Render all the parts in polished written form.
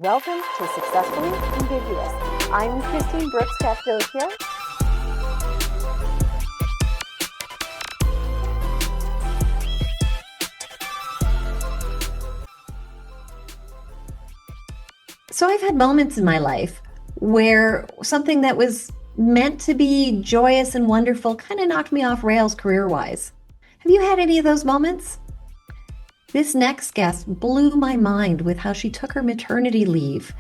Welcome to Successfully Ambiguous. I'm Christine Brooks-Cappadocia. So I've had moments in my life where something that was meant to be joyous and wonderful kind of knocked me off rails career-wise. Have you had any of those moments? This next guest blew my mind with how she took her maternity leave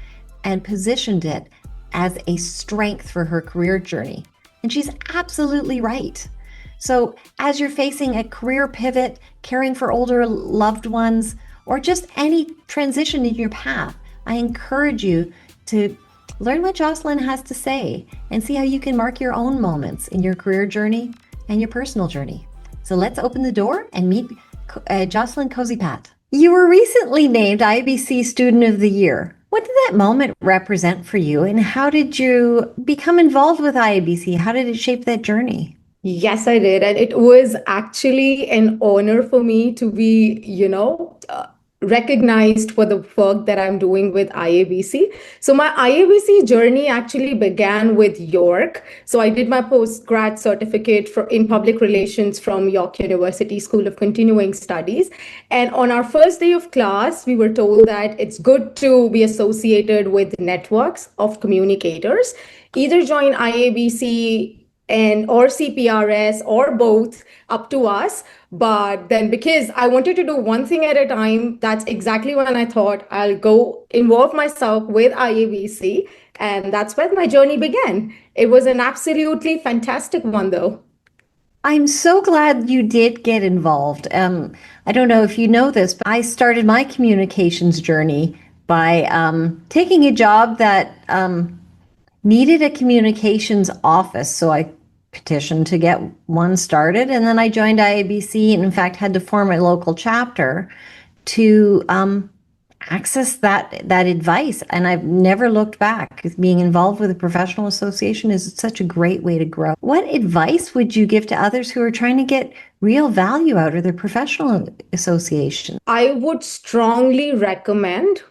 and positioned it as a strength for her career journey. And she's absolutely right. So as you're facing a career pivot, caring for older loved ones, or just any transition in your path, I encourage you to learn what Joceline has to say and see how you can mark your own moments in your career journey and your personal journey. So let's open the door and meet Joceline Kozhipatt. You were recently named IABC Student of the Year. What did that moment represent for you, and how did you become involved with IABC? How did it shape that journey? Yes, I did. And it was actually an honor for me to be, recognized for the work that I'm doing with IABC. So my IABC journey actually began with York. So I did my postgrad certificate in public relations from York University School of Continuing Studies. And on our first day of class, we were told that it's good to be associated with networks of communicators. Either join IABC or CPRS or both, up to us. But then because I wanted to do one thing at a time, that's exactly when I thought I'll go involve myself with IABC. And that's when my journey began. It was an absolutely fantastic one, though. I'm so glad you did get involved. I don't know if you know this, but I started my communications journey by taking a job that needed a communications office. So I petitioned to get one started, and then I joined IABC and in fact had to form a local chapter to access that advice. And I've never looked back. Being involved with a professional association is such a great way to grow. What advice would you give to others who are trying to get real value out of their professional association? I would strongly recommend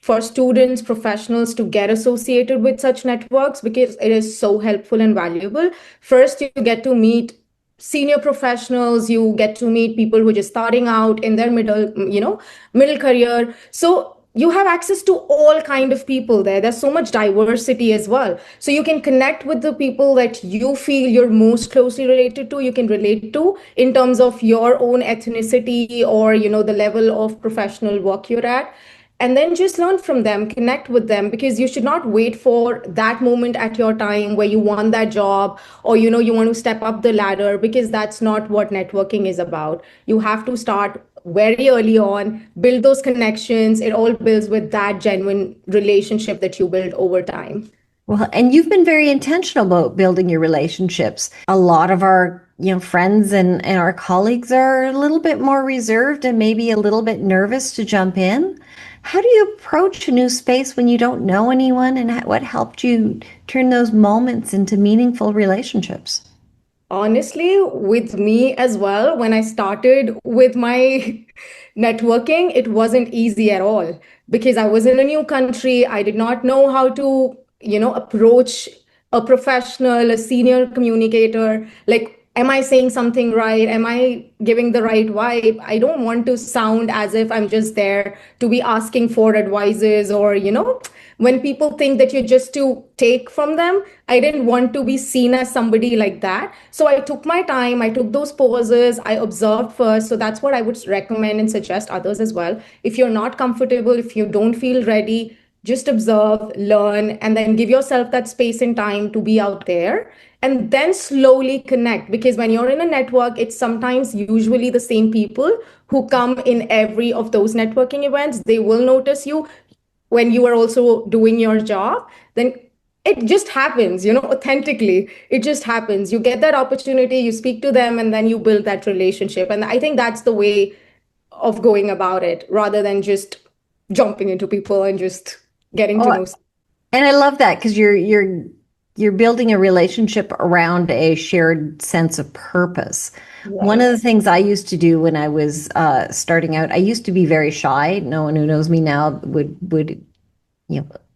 for students, professionals to get associated with such networks because it is so helpful and valuable. First, you get to meet senior professionals, you get to meet people who are just starting out in their middle career. So you have access to all kind of people there. There's so much diversity as well. So you can connect with the people that you feel you're most closely related to, you can relate to in terms of your own ethnicity or, the level of professional work you're at. And then just learn from them, connect with them, because you should not wait for that moment at your time where you want that job or, you want to step up the ladder, because that's not what networking is about. You have to start very early on, build those connections. It all builds with that genuine relationship that you build over time. Well, and you've been very intentional about building your relationships. A lot of our friends and our colleagues are a little bit more reserved and maybe a little bit nervous to jump in. How do you approach a new space when you don't know anyone, and what helped you turn those moments into meaningful relationships? Honestly, with me as well, when I started with my networking, it wasn't easy at all because I was in a new country. I did not know how to, approach a professional, a senior communicator. Like, am I saying something right? Am I giving the right vibe? I don't want to sound as if I'm just there to be asking for advices or, when people think that you're just to take from them. I didn't want to be seen as somebody like that. So I took my time, I took those pauses, I observed first. So that's what I would recommend and suggest others as well. If you're not comfortable, if you don't feel ready, just observe, learn, and then give yourself that space and time to be out there. And then slowly connect, because when you're in a network, it's sometimes usually the same people who come in every of those networking events. They will notice you when you are also doing your job. Then it just happens, authentically. It just happens. You get that opportunity, you speak to them, and then you build that relationship. And I think that's the way of going about it, rather than just jumping into people and just getting to know. And I love that, because you're building a relationship around a shared sense of purpose. Right. One of the things I used to do when I was starting out, I used to be very shy. No one who knows me now would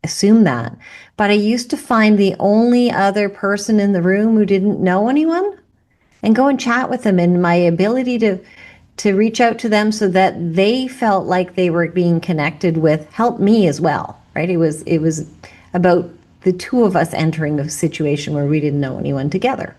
assume that. But I used to find the only other person in the room who didn't know anyone and go and chat with them, and my ability to reach out to them so that they felt like they were being connected with helped me as well, right? It was about the two of us entering a situation where we didn't know anyone together.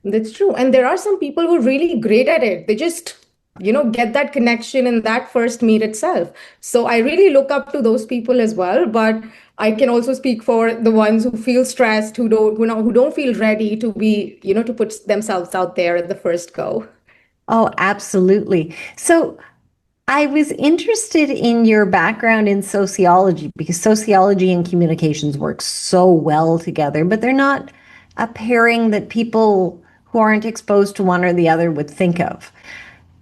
That's true. And there are some people who are really great at it. They just, get that connection in that first meet itself. So I really look up to those people as well. But I can also speak for the ones who feel stressed, who don't feel ready to be, to put themselves out there at the first go. Oh, absolutely. So I was interested in your background in sociology because sociology and communications work so well together, but they're not a pairing that people who aren't exposed to one or the other would think of.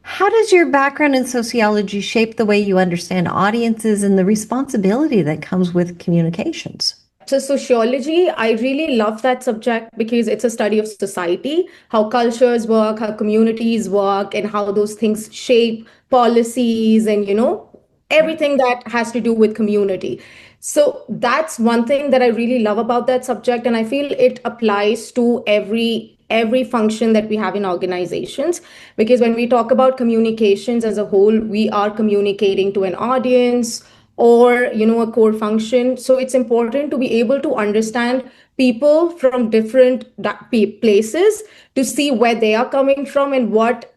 How does your background in sociology shape the way you understand audiences and the responsibility that comes with communications? So, sociology, I really love that subject because it's a study of society, how cultures work, how communities work, and how those things shape policies and, everything that has to do with community. So, that's one thing that I really love about that subject. And I feel it applies to every function that we have in organizations, because when we talk about communications as a whole, we are communicating to an audience or a core function. So it's important to be able to understand people from different places to see where they are coming from and what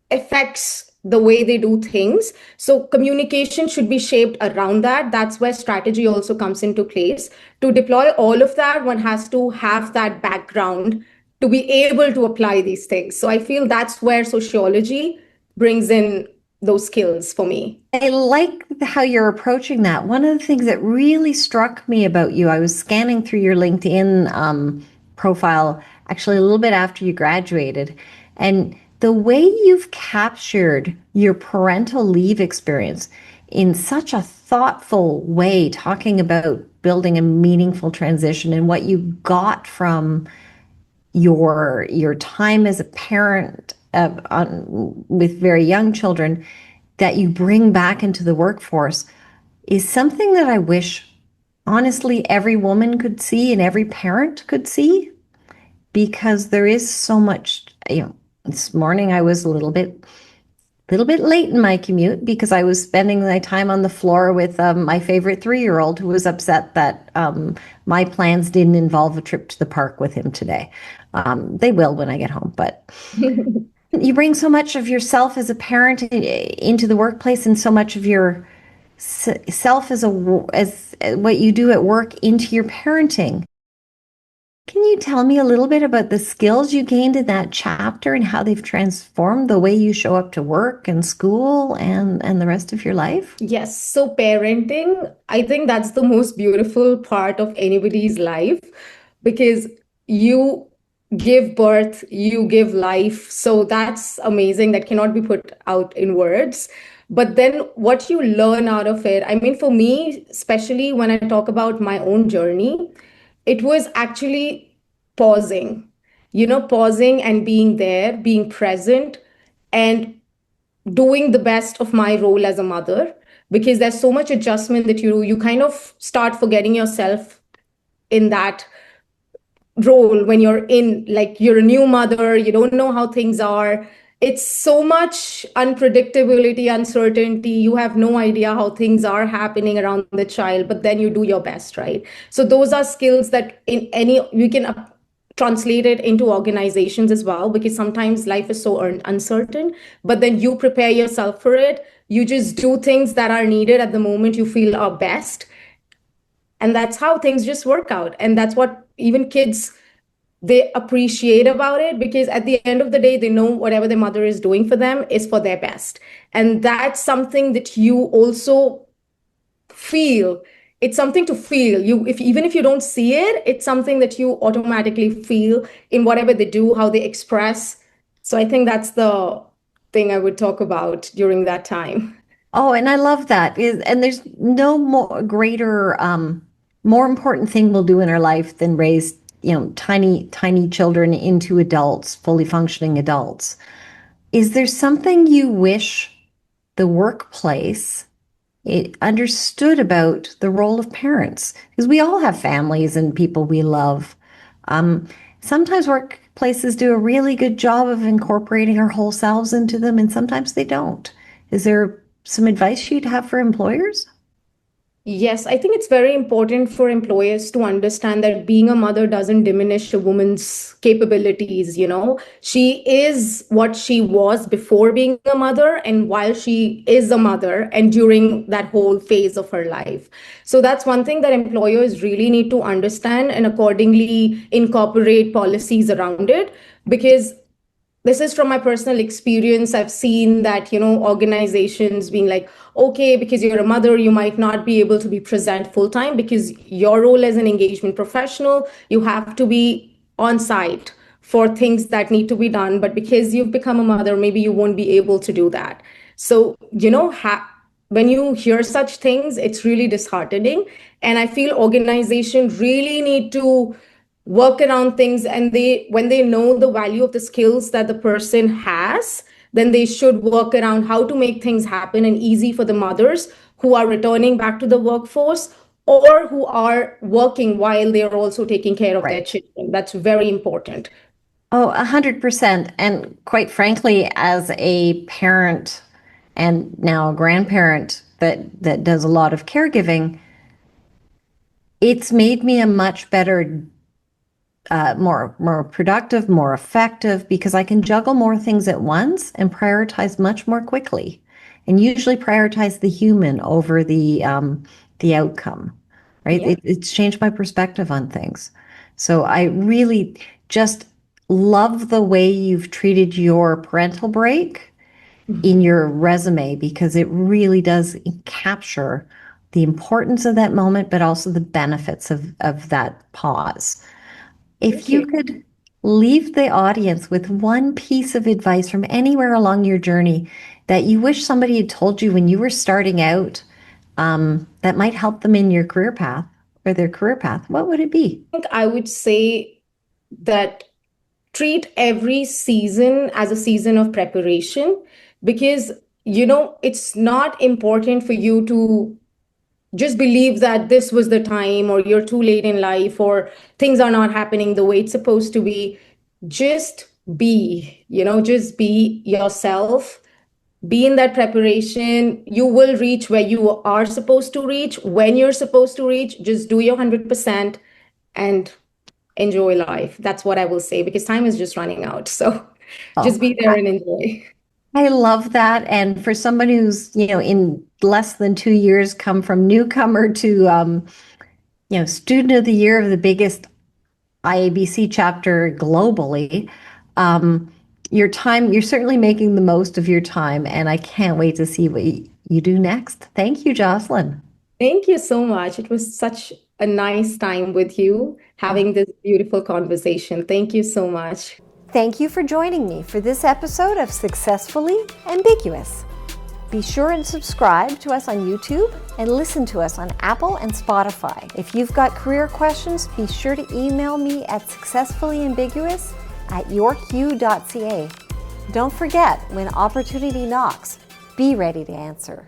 affects the way they do things. So communication should be shaped around that. That's where strategy also comes into place. To deploy all of that, one has to have that background to be able to apply these things. So I feel that's where sociology brings in those skills for me. I like how you're approaching that. One of the things that really struck me about you, I was scanning through your LinkedIn profile actually a little bit after you graduated, and the way you've captured your parental leave experience in such a thoughtful way, talking about building a meaningful transition and what you got from your time as a parent with very young children that you bring back into the workforce is something that I wish, honestly, every woman could see and every parent could see, because there is so much. This morning I was a little bit late in my commute because I was spending my time on the floor with my favorite 3-year-old who was upset that my plans didn't involve a trip to the park with him today. They will when I get home, but you bring so much of yourself as a parent into the workplace, and so much of your self as what you do at work into your parenting. Can you tell me a little bit about the skills you gained in that chapter and how they've transformed the way you show up to work and school and the rest of your life? Yes. So parenting, I think that's the most beautiful part of anybody's life, because you give birth, you give life. So that's amazing. That cannot be put out in words. But then what you learn out of it, I mean, for me, especially when I talk about my own journey, it was actually pausing, pausing and being there, being present, and doing the best of my role as a mother, because there's so much adjustment that you kind of start forgetting yourself in that role when you're in, like, you're a new mother, you don't know how things are. It's so much unpredictability, uncertainty. You have no idea how things are happening around the child, but then you do your best, right? So those are skills that in any you can translate it into organizations as well, because sometimes life is so uncertain, but then you prepare yourself for it. You just do things that are needed at the moment you feel are best, and that's how things just work out. And that's what even kids, they appreciate about it, because at the end of the day, they know whatever their mother is doing for them is for their best. And that's something that you also feel. It's something to feel. Even if you don't see it, it's something that you automatically feel in whatever they do, how they express. So I think that's the thing I would talk about during that time. Oh, and I love that. And there's no greater, more important thing we'll do in our life than raise, tiny children into adults, fully functioning adults. Is there something you wish the workplace it understood about the role of parents, because we all have families and people we love. Um, Sometimes workplaces do a really good job of incorporating our whole selves into them, and sometimes they don't. Is there some advice you'd have for employers? Yes, I think it's very important for employers to understand that being a mother doesn't diminish a woman's capabilities, you know. She is what she was before being a mother and while she is a mother and during that whole phase of her life. So that's one thing that employers really need to understand and accordingly incorporate policies around it, because this is from my personal experience. I've seen that, you know, organizations being like, okay, because you're a mother, you might not be able to be present full time because your role as an engagement professional, you have to be on site for things that need to be done. But because you've become a mother, maybe you won't be able to do that. So, you know, when you hear such things, it's really disheartening. And I feel organizations really need to work around things, and they when they know the value of the skills that the person has, then they should work around how to make things happen and easy for the mothers who are returning back to the workforce or who are working while they are also taking care of their Right. children. That's very important. Oh, 100%. And quite frankly, as a parent and now a grandparent that does a lot of caregiving, it's made me a much better, more productive, more effective, because I can juggle more things at once and prioritize much more quickly, and usually prioritize the human over the outcome. Right? Yeah. It's changed my perspective on things. So I really just love the way you've treated your parental break in your resume, because it really does capture the importance of that moment, but also the benefits of that pause. If Thank you. you could leave the audience with one piece of advice from anywhere along your journey that you wish somebody had told you when you were starting out, that might help them in your career path or their career path, what would it be? I think I would say that treat every season as a season of preparation, because, you know, it's not important for you to just believe that this was the time or you're too late in life or things are not happening the way it's supposed to be. Just be, you know, just be yourself. Be in that preparation. You will reach where you are supposed to reach when you're supposed to reach. Just do your 100% and enjoy life. That's what I will say, because time is just running out. So Oh, just be there and enjoy. I love that. And for somebody who's, in less than 2 years come from newcomer to, student of the year of the biggest IABC chapter globally, you're certainly making the most of your time. And I can't wait to see what you do next. Thank you, Joceline. Thank you so much. It was such a nice time with you having this beautiful conversation. Thank you so much. Thank you for joining me for this episode of Successfully Ambiguous. Be sure and subscribe to us on YouTube and listen to us on Apple and Spotify. If you've got career questions, be sure to email me at successfullyambiguous@yorku.ca. Don't forget, when opportunity knocks, be ready to answer.